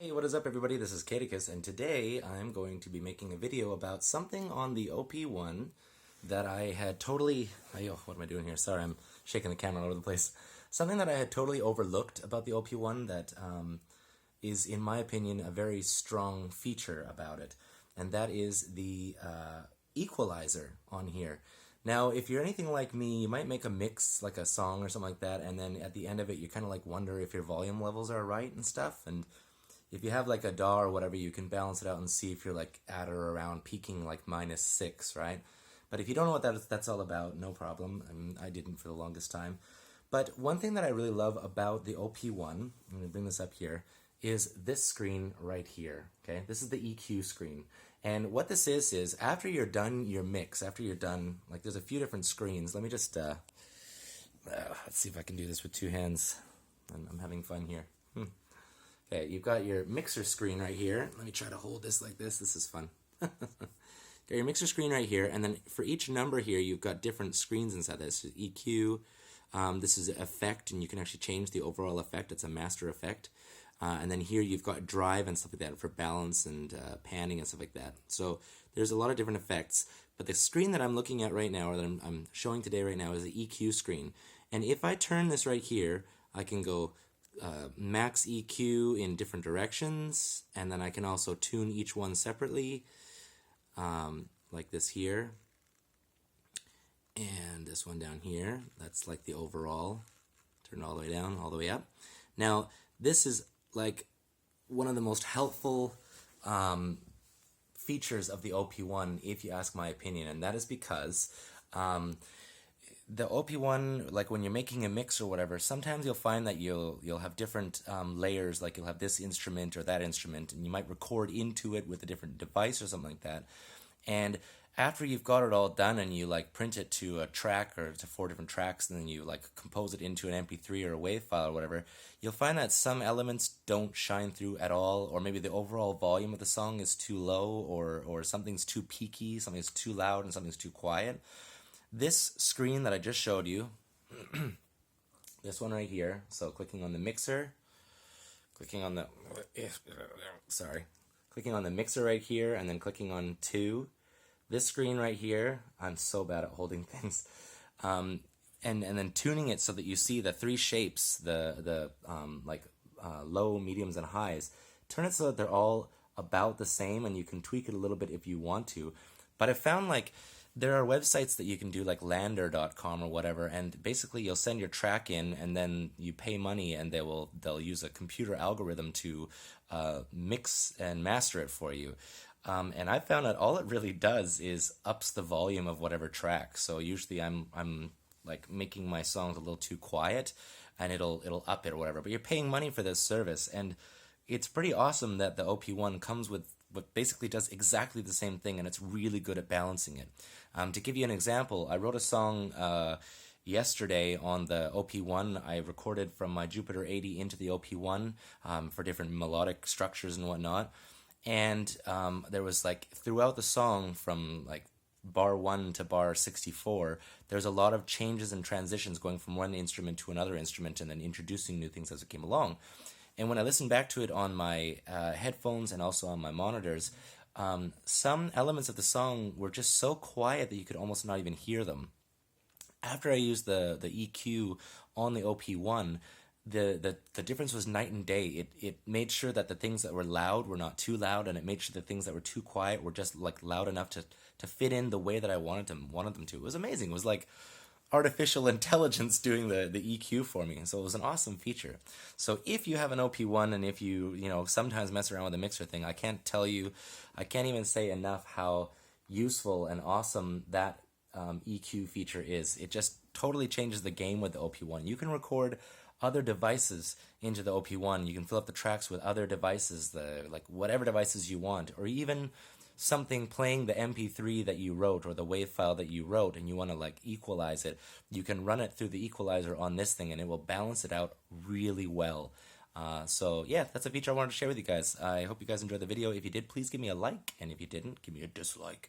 Hey, what is up everybody? This is Caid, and today I'm going to be making a video about something on the OP-1 that I had totally... what am I doing here? Sorry, I'm shaking the camera all over the place. Something that I had totally overlooked about the OP-1 that is, in my opinion, a very strong feature about it, and that is the equalizer on here. Now, if you're anything like me, you might make a mix, like a song or something like that, and then at the end of it, you kind of like wonder if your volume levels are right and stuff, and if you have like a DAW or whatever, you can balance it out and see if you're like at or around peaking like -6, right? But if you don't know what that's all about, no problem. I mean, I didn't for the longest time. But one thing that I really love about the OP-1, I'm going to bring this up here, is this screen right here, okay? This is the EQ screen. And what this is after you're done your mix, after you're done, like there's a few different screens. Let me just, let's see if I can do this with two hands. I'm having fun here. Okay, you've got your mixer screen right here. Let me try to hold this like this. This is fun. Got your mixer screen right here, and then for each number here, you've got different screens inside this. EQ, this is effect, and you can actually change the overall effect. It's a master effect. And then here you've got drive and stuff like that for balance and panning and stuff like that. So there's a lot of different effects. But the screen that I'm looking at right now, or that I'm showing today right now, is the EQ screen. And if I turn this right here, I can go max EQ in different directions, and then I can also tune each one separately, like this here, and this one down here. That's like the overall. Turn it all the way down, all the way up. Now, this is like one of the most helpful features of the OP-1, if you ask my opinion, and that is because the OP-1, like when you're making a mix or whatever, sometimes you'll find that you'll have different layers, like you'll have this instrument or that instrument, and you might record into it with a different device or something like that. And after you've got it all done and you like print it to a track or to 4 different tracks, and then you like compose it into an MP3 or a WAV file or whatever, you'll find that some elements don't shine through at all, or maybe the overall volume of the song is too low, or something's too peaky, something's too loud, and something's too quiet. This screen that I just showed you, this one right here, so clicking on the mixer, clicking on the, clicking on the mixer right here, and then clicking on 2, this screen right here, I'm so bad at holding things, and then tuning it so that you see the 3 shapes, the low, mediums, and highs. Turn it so that they're all about the same, and you can tweak it a little bit if you want to. But I found like there are websites that you can do, like lander.com or whatever, and basically you'll send your track in and then you pay money, and they'll use a computer algorithm to mix and master it for you. And I found that all it really does is ups the volume of whatever track. So usually I'm like making my songs a little too quiet, and it'll up it or whatever. But you're paying money for this service, and it's pretty awesome that the OP-1 comes with what basically does exactly the same thing, and it's really good at balancing it. To give you an example, I wrote a song yesterday on the OP-1. I recorded from my Jupiter 80 into the OP-1 for different melodic structures and whatnot. And there was like throughout the song from like bar 1 to bar 64, there's a lot of changes and transitions going from one instrument to another instrument, and then introducing new things as it came along. And when I listened back to it on my headphones and also on my monitors, some elements of the song were just so quiet that you could almost not even hear them. After I used the EQ on the OP-1, the difference was night and day. It made sure that the things that were loud were not too loud, and it made sure the things that were too quiet were just like loud enough to fit in the way that I wanted them to. It was amazing. It was like artificial intelligence doing the EQ for me. So it was an awesome feature. So if you have an OP-1, and if you sometimes mess around with the mixer thing, I can't even say enough how useful and awesome that EQ feature is. It just totally changes the game with the OP-1. You can record other devices into the OP-1. You can fill up the tracks with other devices, like whatever devices you want, or even something playing the MP3 that you wrote or the WAV file that you wrote, and you want to like equalize it. You can run it through the equalizer on this thing, and it will balance it out really well. So yeah, that's a feature I wanted to share with you guys. I hope you guys enjoyed the video. If you did, please give me a like, and if you didn't, give me a dislike.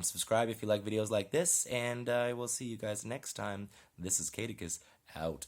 Subscribe if you like videos like this, and I will see you guys next time. This is Caid, out.